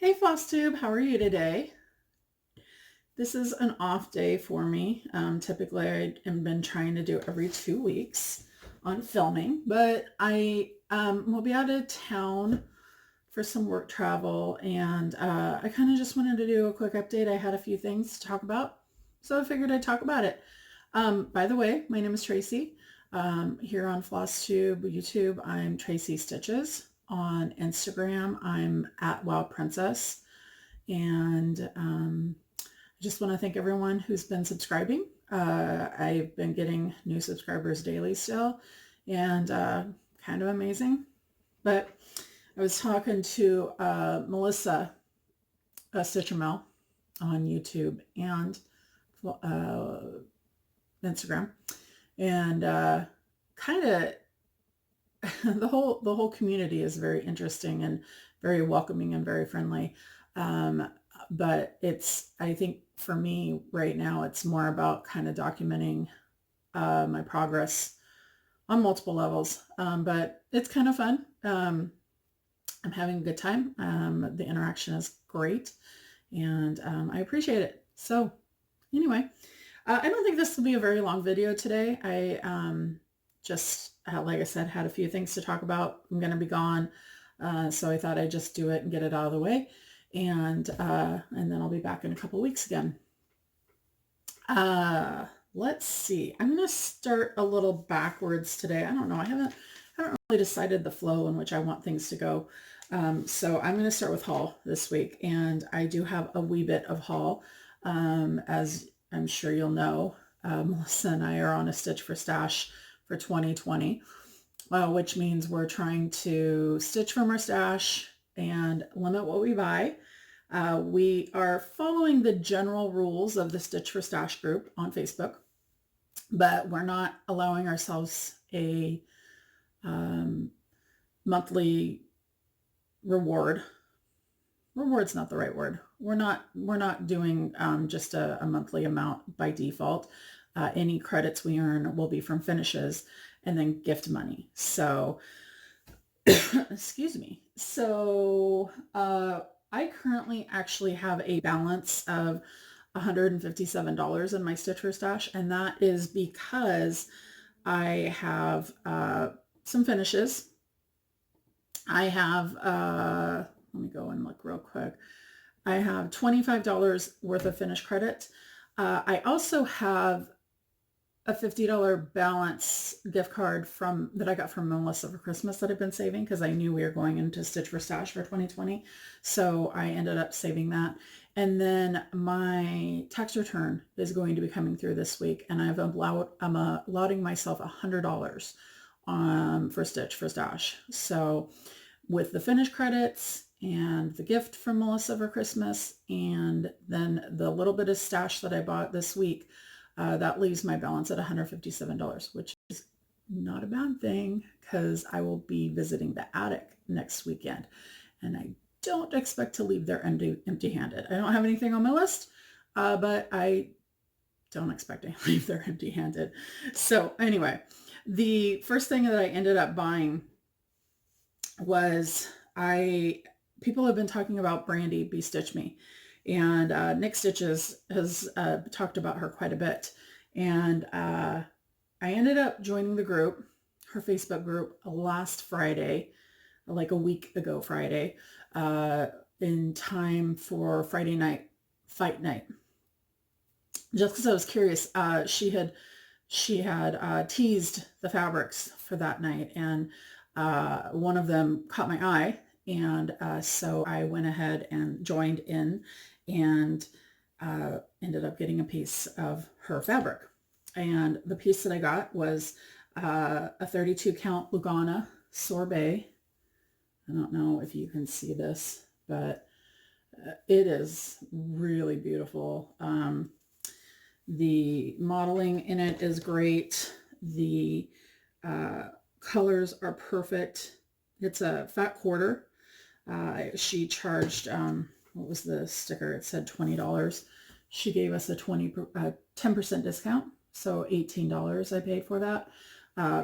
Hey Flosstube, how are you today? This is an off day for me. Typically I have been trying to do every 2 weeks on filming, but I will be out of town for some work travel, and I kind of just wanted to do a quick update. I had a few things to talk about, so I figured I'd talk about it. By the way, my name is Tracy. Here on Flosstube YouTube, I'm Tracy Stitches. On Instagram, I'm at Wild Princess. And I just want to thank everyone who's been subscribing. I've been getting new subscribers daily still, and kind of amazing. But I was talking to Melissa Stitchin on YouTube and Instagram, and kind of the whole community is very interesting and very welcoming and very friendly. But I think for me right now, it's more about kind of documenting my progress on multiple levels. But it's kind of fun. I'm having a good time. The interaction is great, and I appreciate it. So anyway, I don't think this will be a very long video today. I just, like I said, had a few things to talk about. I'm going to be gone, so I thought I'd just do it and get it out of the way, and then I'll be back in a couple weeks again. Let's see. I'm going to start a little backwards today. I don't know. I haven't really decided the flow in which I want things to go. So I'm going to start with haul this week, and I do have a wee bit of haul. As I'm sure you'll know, Melissa and I are on a Stitch for Stash for 2020, which means we're trying to stitch from our stash and limit what we buy. We are following the general rules of the Stitch for Stash group on Facebook, but we're not allowing ourselves a monthly reward. Reward's not the right word. We're not doing just a monthly amount by default. Any credits we earn will be from finishes and then gift money. So, excuse me. So, I currently actually have a balance of $157 in my Stitch for Stash, and that is because I have some finishes. I have, let me go and look real quick. I have $25 worth of finish credit. I also have a $50 balance gift card that I got from Melissa for Christmas that I've been saving because I knew we were going into Stitch for Stash for 2020. So I ended up saving that. And then my tax return is going to be coming through this week, and I'm allotting myself $100 for Stitch for Stash. So with the finish credits and the gift from Melissa for Christmas, and then the little bit of stash that I bought this week, that leaves my balance at $157, which is not a bad thing because I will be visiting the attic next weekend, and I don't expect to leave there empty-handed. I don't have anything on my list, but I don't expect to leave there empty-handed. So anyway, the first thing that I ended up buying was people have been talking about Brandy Be Stitch Me, and Nick Stitches has talked about her quite a bit, and I ended up joining the group, her Facebook group, last Friday, like a week ago Friday, in time for Friday night fight night. Just because I was curious, she had teased the fabrics for that night, and one of them caught my eye, and so I went ahead and joined in and ended up getting a piece of her fabric. And the piece that I got was a 32 count Lugana sorbet. I don't know if you can see this, but it is really beautiful. The modeling in it is great. The colors are perfect. It's a fat quarter. She charged, what was the sticker? It said $20. She gave us a 10% discount, so $18 I paid for that.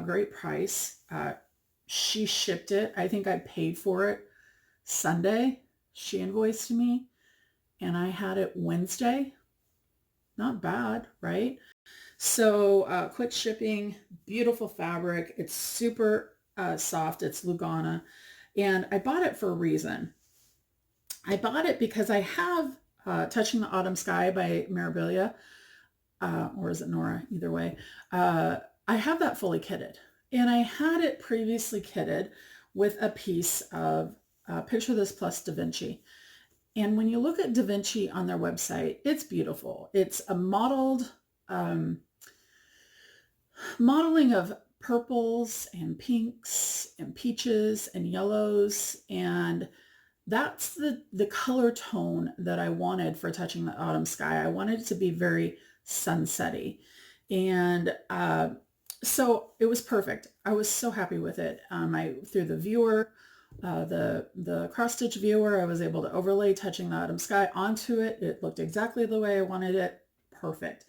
Great price. She shipped it. I think I paid for it Sunday. she invoiced me, and I had it Wednesday. Not bad, right? So quick shipping, beautiful fabric. It's super soft. It's Lugana. And I bought it for a reason. I bought it because I have Touching the Autumn Sky by Mirabilia, or is it Nora? Either way. I have that fully kitted. And I had it previously kitted with a piece of Picture This Plus Da Vinci. And when you look at Da Vinci on their website, it's beautiful. It's a modeling of purples and pinks and peaches and yellows. And that's the color tone that I wanted for Touching the Autumn Sky. I wanted it to be very sunsetty. And so it was perfect. I was so happy with it. Through the viewer, the cross stitch viewer, I was able to overlay Touching the Autumn Sky onto it. It looked exactly the way I wanted it. Perfect.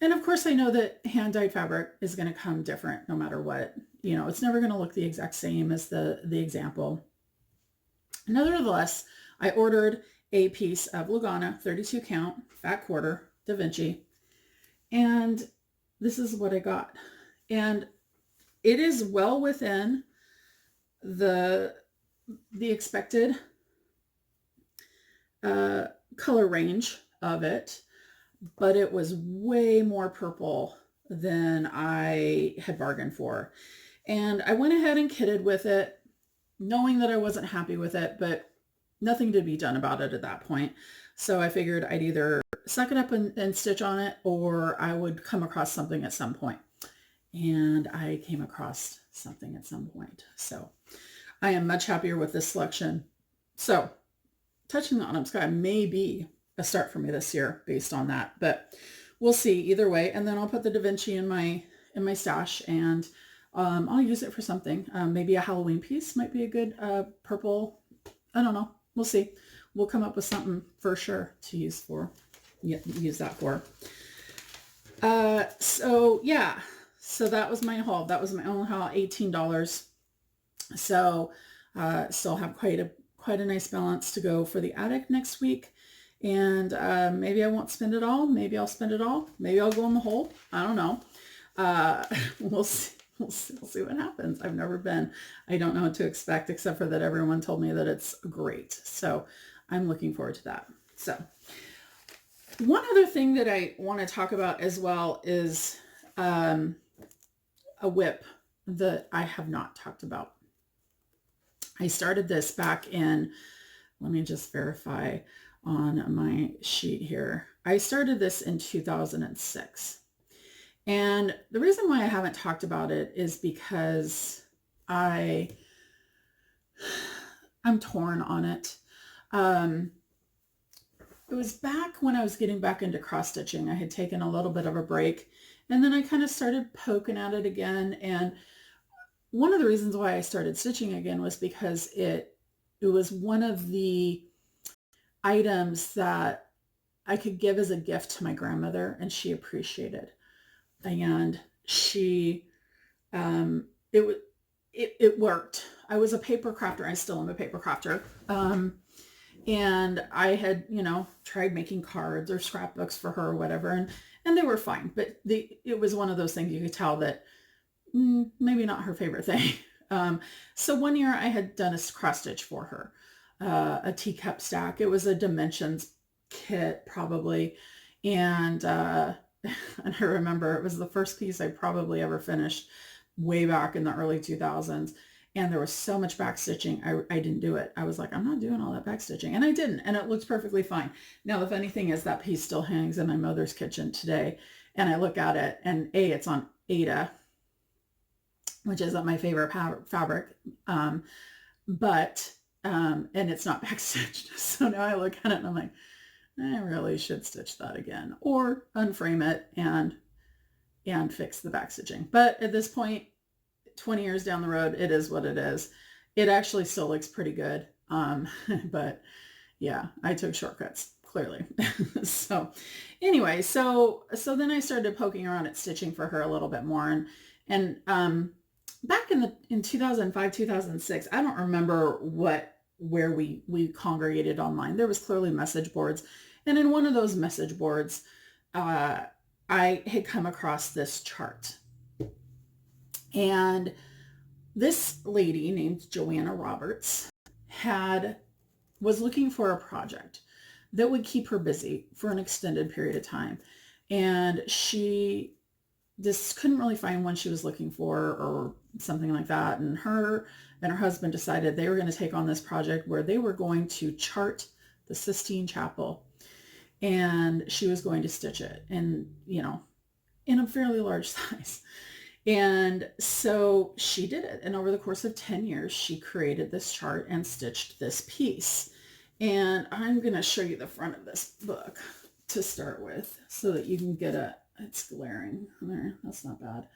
And of course I know that hand dyed fabric is going to come different no matter what. You know, it's never going to look the exact same as the example. Nevertheless, I ordered a piece of Lugana, 32 count, fat quarter, Da Vinci, and this is what I got. And it is well within the expected color range of it, but it was way more purple than I had bargained for. And I went ahead and kitted with it, knowing that I wasn't happy with it, but nothing to be done about it at that point. So I figured I'd either suck it up and stitch on it, or I would come across something at some point. And I came across something at some point. So I am much happier with this selection. So Touching the Autumn Sky may be a start for me this year based on that, but we'll see either way. And then I'll put the Da Vinci in my stash, and I'll use it for something. Maybe a Halloween piece might be a good purple. I don't know. We'll see. We'll come up with something for sure to use that for. So yeah. So that was my haul. That was my own haul, $18. So still have quite a nice balance to go for the attic next week. And maybe I won't spend it all. Maybe I'll spend it all. Maybe I'll go in the hole. I don't know. We'll see. We'll see what happens. I've never been. I don't know what to expect, except for that everyone told me that it's great. So I'm looking forward to that. So one other thing that I want to talk about as well is a whip that I have not talked about. I started this back in, let me just verify on my sheet here. I started this in 2006. And the reason why I haven't talked about it is because I'm torn on it. It was back when I was getting back into cross stitching. I had taken a little bit of a break, and then I kind of started poking at it again. And one of the reasons why I started stitching again was because it was one of the items that I could give as a gift to my grandmother, and she appreciated. And she, it worked. I was a paper crafter. I still am a paper crafter. And I had, tried making cards or scrapbooks for her or whatever, and they were fine. But it was one of those things you could tell that maybe not her favorite thing. So one year I had done a cross stitch for her, a teacup stack. It was a dimensions kit probably. And I remember it was the first piece I probably ever finished way back in the early 2000s. And there was so much back stitching. I didn't do it. I was like, I'm not doing all that back stitching. And I didn't. And it looks perfectly fine. Now, the funny thing is that piece still hangs in my mother's kitchen today. And I look at it, and it's on Ada, which isn't my favorite fabric. And it's not back stitched. So now I look at it and I'm like, I really should stitch that again, or unframe it and fix the back stitching. But at this point, 20 years down the road, it is what it is. It actually still looks pretty good. But yeah, I took shortcuts, clearly. So anyway, so then I started poking around at stitching for her a little bit more. And back in 2005, 2006, I don't remember what where we congregated online. There was clearly message boards. And in one of those message boards, I had come across this chart. And this lady named Joanna Roberts was looking for a project that would keep her busy for an extended period of time. And she just couldn't really find one she was looking for or something like that. And her husband decided they were going to take on this project where they were going to chart the Sistine Chapel, and she was going to stitch it, and, you know, in a fairly large size. And so she did it. And over the course of 10 years, she created this chart and stitched this piece. And I'm going to show you the front of this book to start with so that you can get it's glaring there. That's not bad.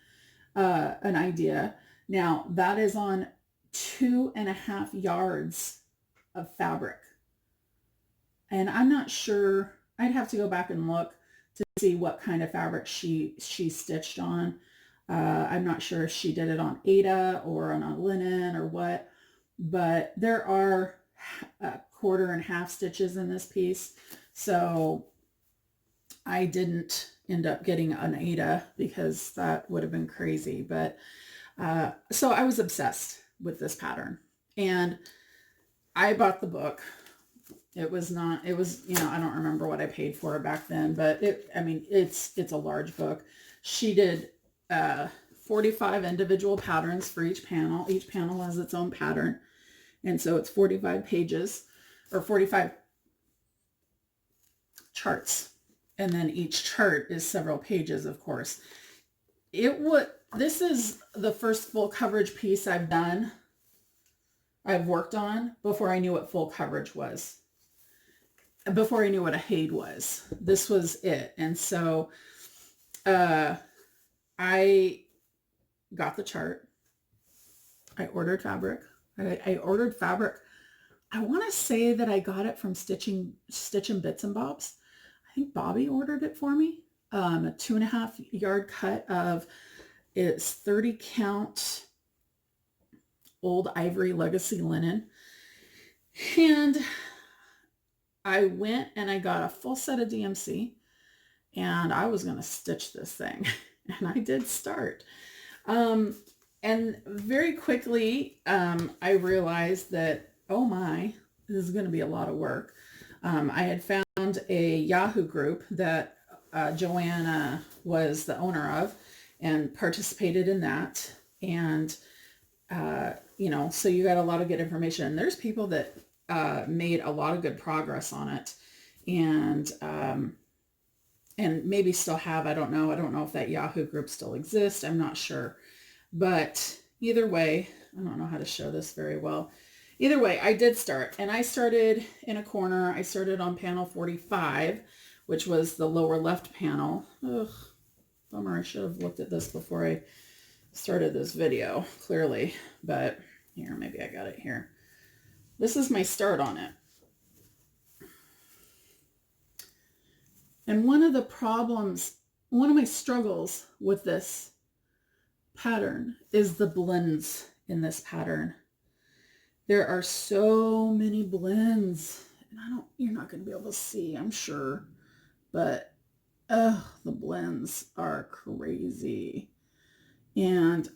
An idea. Now that is on 2.5 yards of fabric. And I'm not sure, I'd have to go back and look to see what kind of fabric she stitched on. I'm not sure if she did it on Aida or on a linen or what, but there are 1/4 stitches in this piece. So I didn't end up getting an Aida because that would have been crazy. But so I was obsessed with this pattern, and I bought the book. It was, you know, I don't remember what I paid for it back then, but it's a large book. She did 45 individual patterns for each panel. Each panel has its own pattern. And so it's 45 pages or 45 charts. And then each chart is several pages, of course. This is the first full coverage piece I've worked on before I knew what full coverage was. Before I knew what a HAID was. This was it. And so I got the chart. I ordered fabric. I ordered fabric. I want to say that I got it from Stitchin Bits and Bobs. I think Bobby ordered it for me. A 2.5 yard cut of it's 30 count old ivory legacy linen. And I went and I got a full set of DMC, and I was going to stitch this thing. And I did start. And very quickly, I realized that, oh my, this is going to be a lot of work. I had found a Yahoo group that Joanna was the owner of and participated in that. And, you know, so you got a lot of good information. And there's people that made a lot of good progress on it. And maybe still have, I don't know. I don't know if that Yahoo group still exists. I'm not sure. But either way, I don't know how to show this very well. Either way, I did start. And I started in a corner. I started on panel 45, which was the lower left panel. Ugh, bummer. I should have looked at this before I started this video, clearly. But here, maybe I got it here. This is my start on it. And one of my struggles with this pattern is the blends in this pattern. There are so many blends, and you're not going to be able to see, I'm sure, but the blends are crazy. And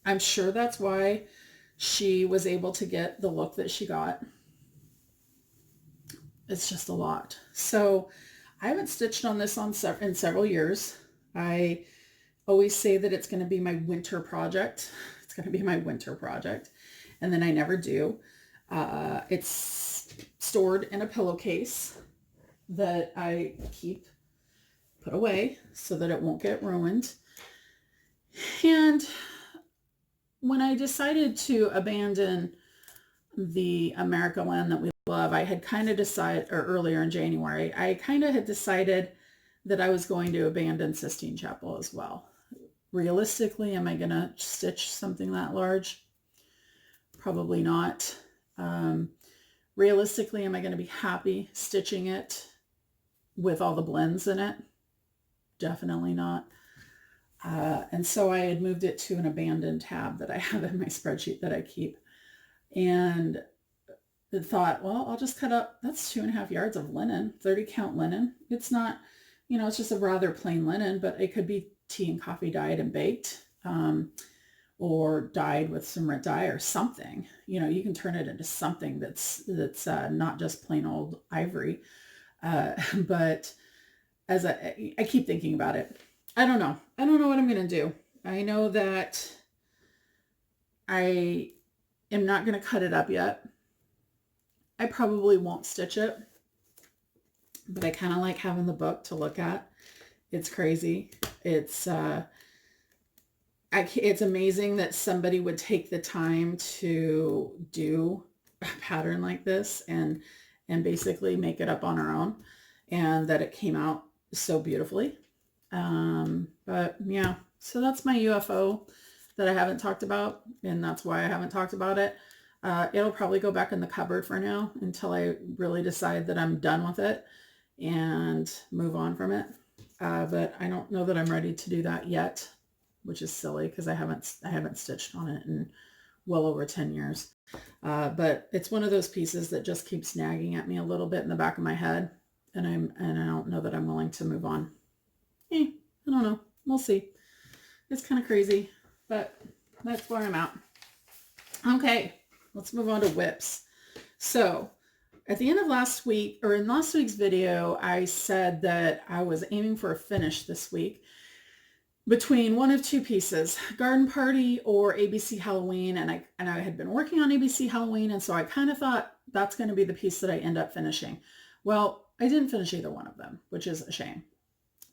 I'm sure that's why she was able to get the look that she got. It's just a lot. So I haven't stitched on this in several years. I always say that it's going to be my winter project. It's going to be my winter project. And then I never do. It's stored in a pillowcase that I put away so that it won't get ruined. And when I decided to abandon the America land that we love, I had kind of decided, or earlier in January, I kind of had decided that I was going to abandon Sistine Chapel as well. Realistically, am I going to stitch something that large? Probably not. Realistically, am I going to be happy stitching it with all the blends in it? Definitely not. And so I had moved it to an abandoned tab that I have in my spreadsheet that I keep. And thought, well, I'll just cut up, that's 2.5 yards of linen, 30 count linen. It's not, it's just a rather plain linen, but it could be tea and coffee dyed and baked, or dyed with some red dye or something. You can turn it into something that's not just plain old ivory. But as I keep thinking about it, I don't know what I'm going to do. I know that I am not going to cut it up yet. I probably won't stitch it, but I kind of like having the book to look at. It's crazy. It's amazing that somebody would take the time to do a pattern like this and basically make it up on our own, and that it came out so beautifully. But yeah, so that's my UFO that I haven't talked about, and that's why I haven't talked about it. It'll probably go back in the cupboard for now until I really decide that I'm done with it and move on from it. But I don't know that I'm ready to do that yet, which is silly because I haven't stitched on it in well over 10 years. But it's one of those pieces that just keeps nagging at me a little bit in the back of my head, and I don't know that I'm willing to move on. I don't know. We'll see. It's kind of crazy, but that's where I'm at. Okay, let's move on to whips. So at the end of last week, or in last week's video, I said that I was aiming for a finish this week between one of two pieces, Garden Party or ABC Halloween. And I had been working on ABC Halloween, and so I kind of thought that's going to be the piece that I end up finishing. Well, I didn't finish either one of them, which is a shame,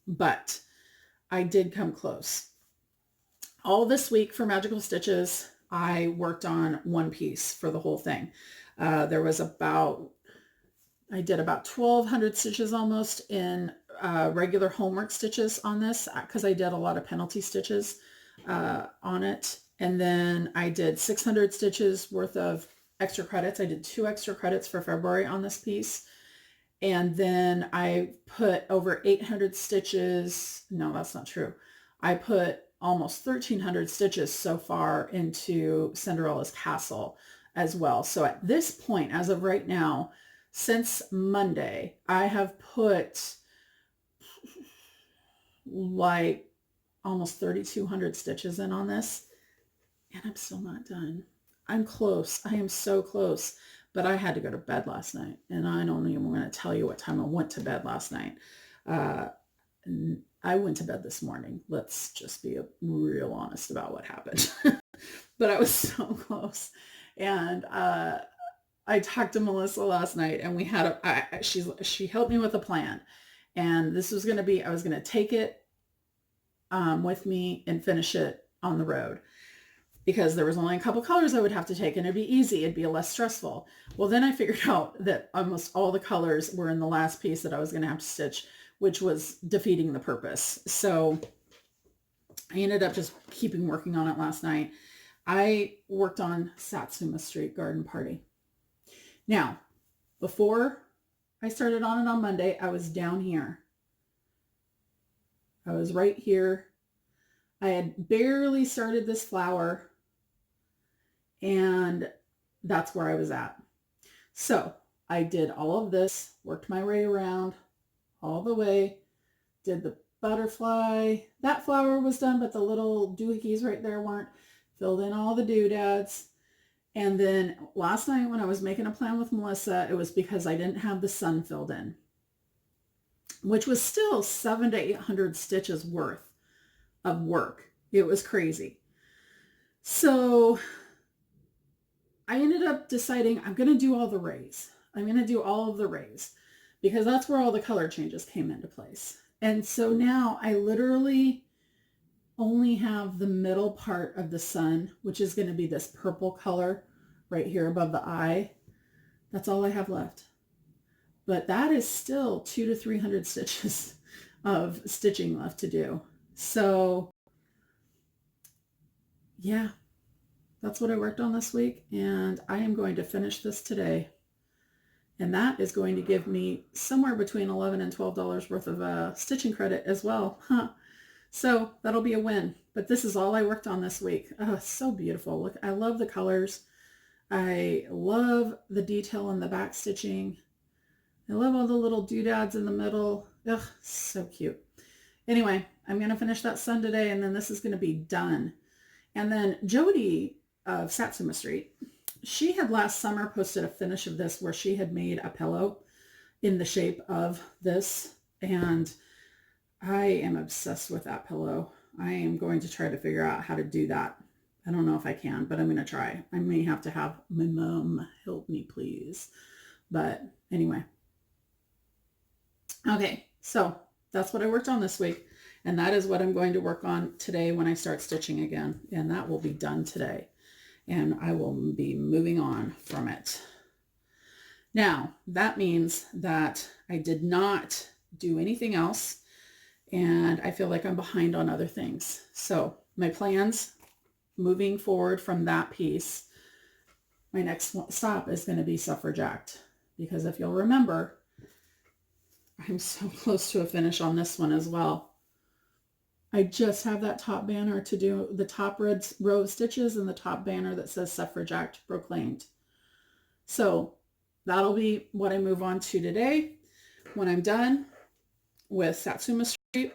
but I did come close. All this week for Magical Stitches, I worked on one piece for the whole thing. I did about 1,200 stitches almost in regular homework stitches on this, because I did a lot of penalty stitches on it. And then I did 600 stitches worth of extra credits. I did 2 extra credits for February on this piece. And then I put over 800 stitches. No, that's not true. I put almost 1,300 stitches so far into Cinderella's Castle as well. So at this point, as of right now, since Monday, I have put like almost 3,200 stitches in on this, and I'm still not done. I'm close. I am so close, but I had to go to bed last night, and I don't even want to tell you what time I went to bed last night. I went to bed this morning. Let's just be real honest about what happened. But I was so close. And I talked to Melissa last night, and we had she helped me with a plan. And this was going to be, I was going to take it with me and finish it on the road, because there was only a couple colors I would have to take, and it'd be easy. It'd be less stressful. Well, then I figured out that almost all the colors were in the last piece that I was going to have to stitch, which was defeating the purpose. So I ended up just keeping working on it last night. I worked on Satsuma Street Garden Party. Now, before I started on it on Monday, I was down here. I was right here. I had barely started this flower, and that's where I was at. So I did all of this, worked my way around all the way, did the butterfly. That flower was done, but the little doohickeys right there weren't. Filled in all the doodads. And then last night when I was making a plan with Melissa, it was because I didn't have the sun filled in, which was still 700 to 800 stitches worth of work. It was crazy. So I ended up deciding I'm going to do all the rays. I'm going to do all of the rays, because that's where all the color changes came into place. And so now I literally only have the middle part of the sun, which is going to be this purple color right here above the eye. That's all I have left. But that is still 200 to 300 stitches of stitching left to do. So yeah, that's what I worked on this week, and I am going to finish this today. And that is going to give me somewhere between $11 and $12 worth of stitching credit as well. So that'll be a win. But this is all I worked on this week. Oh, it's so beautiful. Look, I love the colors. I love the detail in the back stitching. I love all the little doodads in the middle. Ugh, so cute. Anyway, I'm going to finish that sun today, and then this is going to be done. And then Jody of Satsuma Street, she had last summer posted a finish of this where she had made a pillow in the shape of this. And I am obsessed with that pillow. I am going to try to figure out how to do that. I don't know if I can, but I'm going to try. I may have to have my mom help me, please. But anyway. Okay, so that's what I worked on this week. And that is what I'm going to work on today when I start stitching again. And that will be done today. And I will be moving on from it. Now, that means that I did not do anything else. And I feel like I'm behind on other things. So my plans moving forward from that piece, my next stop is going to be Suffrage Act. Because if you'll remember, I'm so close to a finish on this one as well. I just have that top banner to do, the top red row of stitches and the top banner that says Suffrage Act proclaimed. So that'll be what I move on to today. When I'm done with Satsuma Street,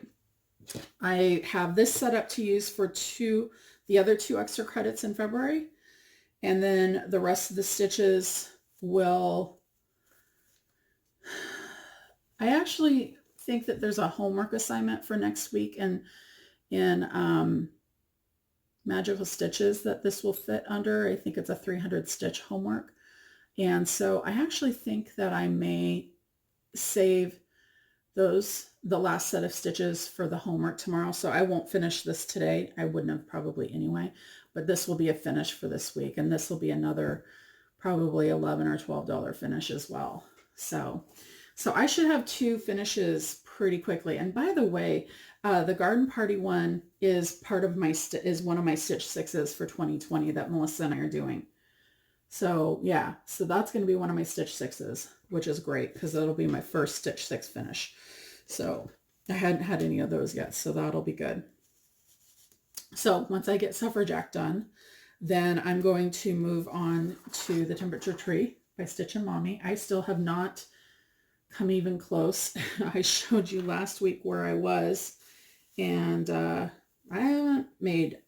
I have this set up to use for the other 2 extra credits in February. And then the rest of the stitches will, I actually think that there's a homework assignment for next week in Magical Stitches that this will fit under. I think it's a 300 stitch homework. And so I actually think that I may save the last set of stitches for the homework tomorrow. So I won't finish this today. I wouldn't have probably anyway, but this will be a finish for this week. And this will be another probably $11 or $12 finish as well. So I should have 2 finishes pretty quickly. And by the way, the garden party one is part of is one of my Stitch 6s for 2020 that Melissa and I are doing. So yeah, so that's going to be one of my Stitch 6s, which is great because it'll be my first Stitch 6 finish. So I hadn't had any of those yet, so that'll be good. So once I get Suffrage Act done, then I'm going to move on to the Temperature Tree by Stitchin' Mommy. I still have not come even close. I showed you last week where I was, and I made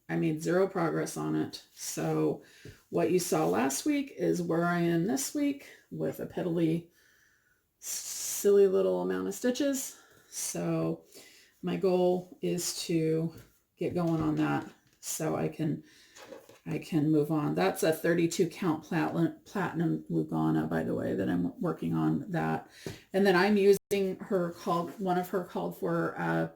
0 progress on it. So what you saw last week is where I am this week with a piddly, silly little amount of stitches. So my goal is to get going on that so I can move on. That's a 32 count Platinum Lugana, by the way, that I'm working on that. And then I'm using one of her called for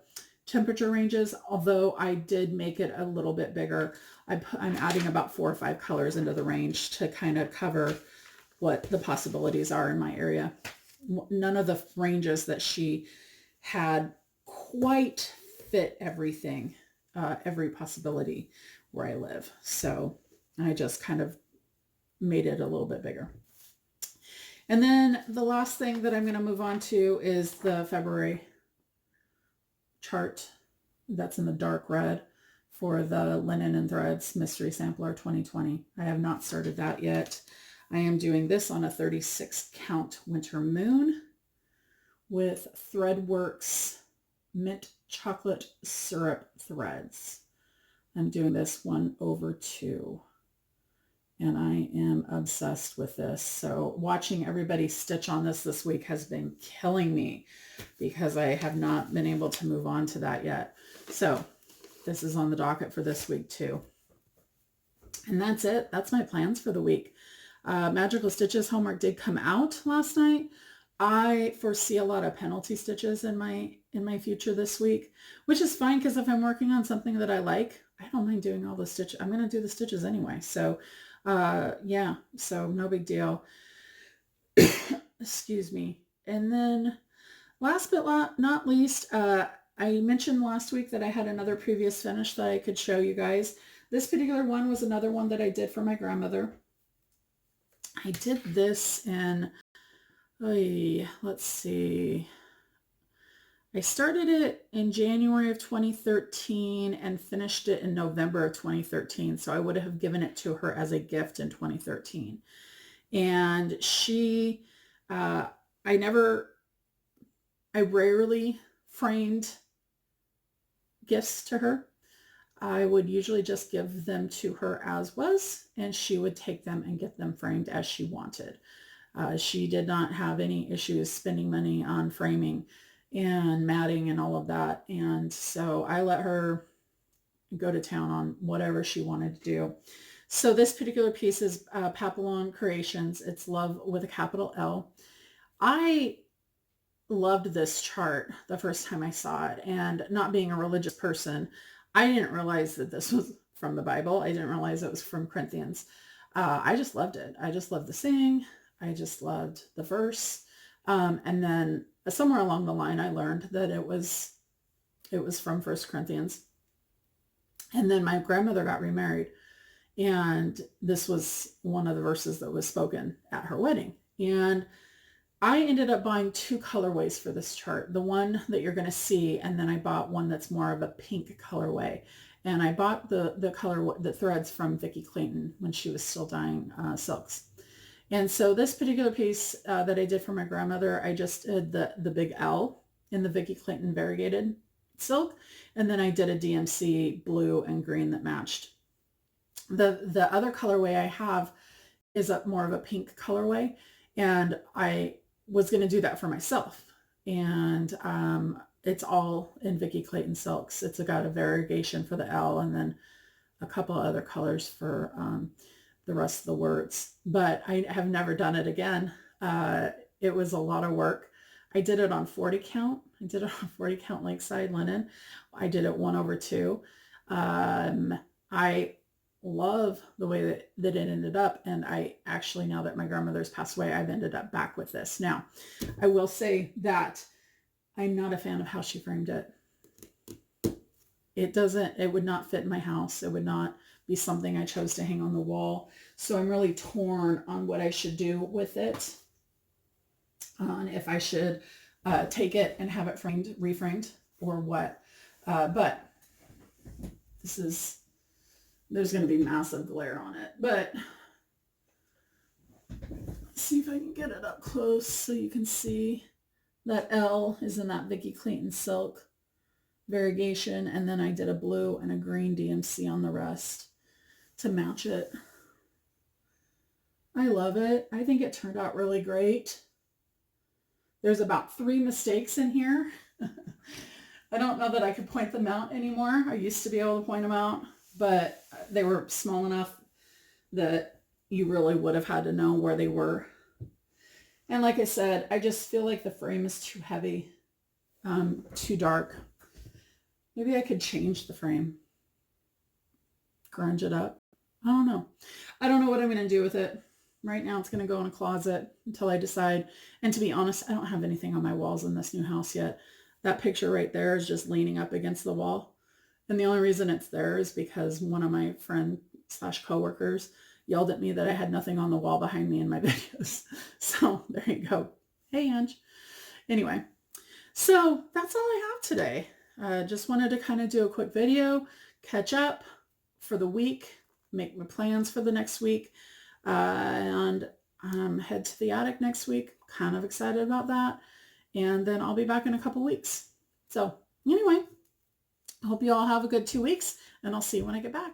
temperature ranges, although I did make it a little bit bigger. I'm adding about 4 or 5 colors into the range to kind of cover what the possibilities are in my area. None of the ranges that she had quite fit everything, every possibility where I live. So I just kind of made it a little bit bigger. And then the last thing that I'm going to move on to is the February chart that's in the dark red for the Linen and Threads Mystery Sampler 2020. I have not started that yet. I am doing this on a 36 count Winter Moon with Threadworx Mint Chocolate Syrup threads. I'm doing this 1/2. And I am obsessed with this. So watching everybody stitch on this week has been killing me because I have not been able to move on to that yet. So this is on the docket for this week too. And that's it. That's my plans for the week. Magical Stitches homework did come out last night. I foresee a lot of penalty stitches in my future this week, which is fine because if I'm working on something that I like, I don't mind doing all the stitches. I'm going to do the stitches anyway. So yeah, so no big deal. Excuse me. And then last but not least, I mentioned last week that I had another previous finish that I could show you guys. This particular one was another one that I did for my grandmother. I did this in, let's see. I started it in January of 2013 and finished it in November of 2013. So I would have given it to her as a gift in 2013. And she, I rarely framed gifts to her. I would usually just give them to her as was, and she would take them and get them framed as she wanted. She did not have any issues spending money on framing and matting and all of that. And so I let her go to town on whatever she wanted to do. So this particular piece is Papillon Creations. It's love with a capital L. I loved this chart the first time I saw it, and not being a religious person, I didn't realize that this was from the Bible. I didn't realize it was from Corinthians. I just loved it. I just loved the saying. I just loved the verse. And then somewhere along the line, I learned that it was from 1 Corinthians. And then my grandmother got remarried, and this was one of the verses that was spoken at her wedding. And I ended up buying 2 colorways for this chart. The one that you're going to see, and then I bought one that's more of a pink colorway. And I bought the threads from Vicki Clayton when she was still dyeing silks. And so this particular piece that I did for my grandmother, I just did the big L in the Vicki Clayton variegated silk, and then I did a DMC blue and green that matched. The other colorway I have is more of a pink colorway, and I was going to do that for myself. And it's all in Vicki Clayton silks. It's got a variegation for the L, and then a couple other colors for the rest of the words. But I have never done it again. It was a lot of work. I did it on 40 count. I did it on 40 count Lakeside Linen. I did it 1/2. I love the way that it ended up. And I actually, now that my grandmother's passed away, I've ended up back with this. Now, I will say that I'm not a fan of how she framed it. It would not fit in my house. It would not be something I chose to hang on the wall. So I'm really torn on what I should do with it. On if I should take it and have it reframed, or what. But there's going to be massive glare on it. But let's see if I can get it up close so you can see that L is in that Vicki Clayton silk variegation. And then I did a blue and a green DMC on the rest to match it. I love it. I think it turned out really great. There's about 3 mistakes in here. I don't know that I could point them out anymore. I used to be able to point them out, but they were small enough that you really would have had to know where they were. And like I said, I just feel like the frame is too heavy, too dark. Maybe I could change the frame, grunge it up. I don't know. I don't know what I'm going to do with it. Right now it's going to go in a closet until I decide. And to be honest, I don't have anything on my walls in this new house yet. That picture right there is just leaning up against the wall. And the only reason it's there is because one of my friend/coworkers yelled at me that I had nothing on the wall behind me in my videos. So there you go. Hey, Ange. Anyway, so that's all I have today. Just wanted to kind of do a quick video, catch up for the week, make my plans for the next week. And head to the attic next week. Kind of excited about that. And then I'll be back in a couple weeks. So anyway, I hope you all have a good 2 weeks, and I'll see you when I get back.